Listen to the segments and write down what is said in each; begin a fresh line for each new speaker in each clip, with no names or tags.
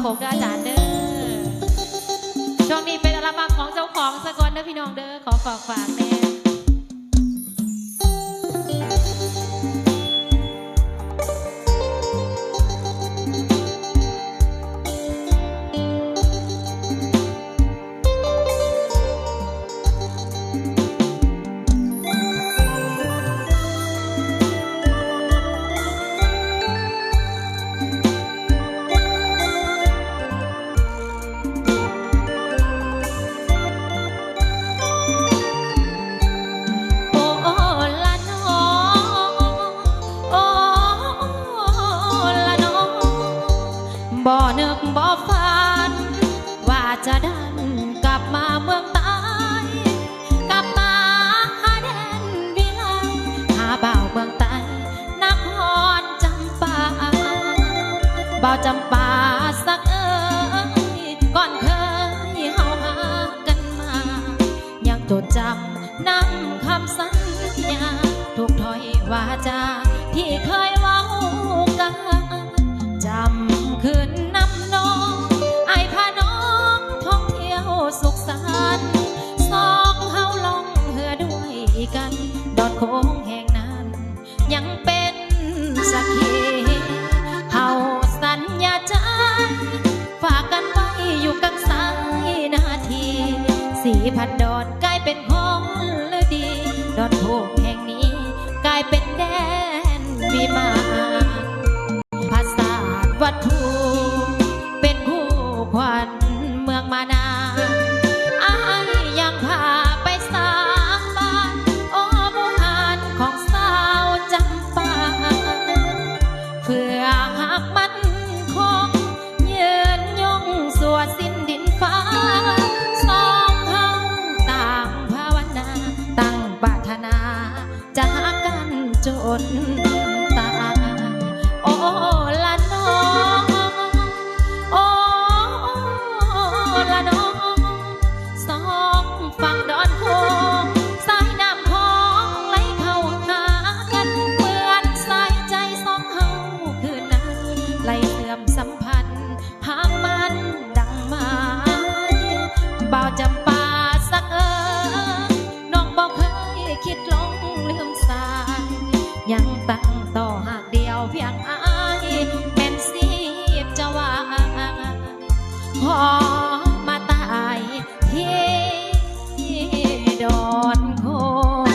โขกเด้ออาจารย์เด้อช่วงนี้เป็นอัลบั้มของเจ้าของสกอนเด้อพี่น้องเด้อขอฝากแน่บ่นึกบ่ฝันว่าจะดันกลับมาเมืองใต้กลับมาหาแดนวิไลหาบ่าวเมืองใต้นครจำปาบ่าวจำปาสักก่อนเคยเฮาหากันมายังจดจำนำคำสัญญาทุกถ้อยวาจาที่เคยเว้ากันจำคืนน้ำนองไอพาน้องท่องเที่ยวสุขสันต์สองเฮาล่องเรือด้วยกันดอนโค้งแห่งนั้นยังเป็นสักขีเฮาสัญญาใจฝากกันไว้อยู่กันสายนาที4,000 ดอนกลายเป็นของฤดีดอนโค้งแห่งนี้กลายเป็นแดนวิมานภาษาวัตถุเป็นคู่ขวัญเมืองมานานอายยังพาไปสร้างบ้านโอ้บุหานของสาวจำปาเพื่อหักมันคงยืนยงสวดสิ้นดินฟ้าสองเฮาต่างภาวนาตั้งปรารถนาจะหากันจนตายโอ้ละน้องโอ้ละน้องสองฝั่งดอนโค้งสายน้ำของไหลเข้าหากันเหมือนสายใจสองเฮาคืนนั้นไหลเสื่อมสัมพันธ์หากมันดังมาบ่าวจำปาสักน้องบอกเคยคิดลงลืมสายยังตั้งต่อหากเดียวเพียงอายแม่นสีบจะว่าพอมาตายที่ดอนโค้ง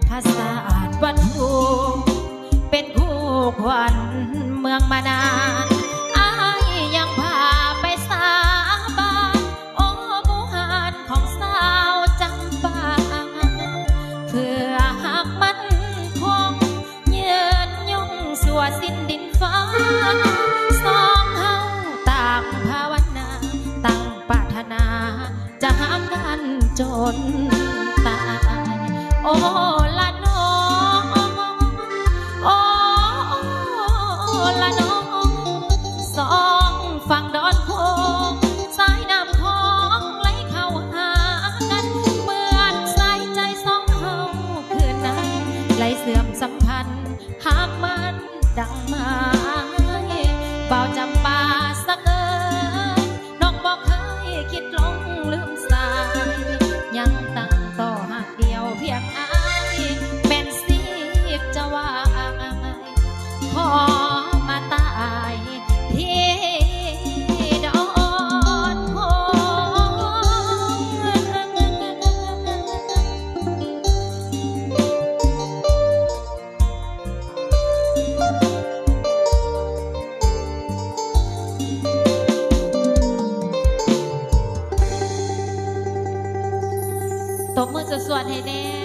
ภาษาวัตถุเป็นคู่ขวัญเมืองมานานอายยังพาไปสาบานโอ้บุหานของสาวจำปาเพื่อหักมันคงยืนยงสัวสิ้นดินฟ้าสองเฮาต่างภาวนาตั้งปรารถนาจะหากันจนตายโอ้ละน้องโอ้ละน้องสองฝั่งดอนโค้งสายน้ำของไหลเข้าหากันเหมือนสายใจสองเฮาคืนนั้นไหลเสื่อมสัมพันธ์หากมันดังมาเบาจำปาสักน้องบอกเคยคิดลงลืมสายยังตั้งต่อหากเดียวเพียงอายแม่นสีบจะว่าพอมาตายที่ดอนโค้งตบมือสวดๆให้แน่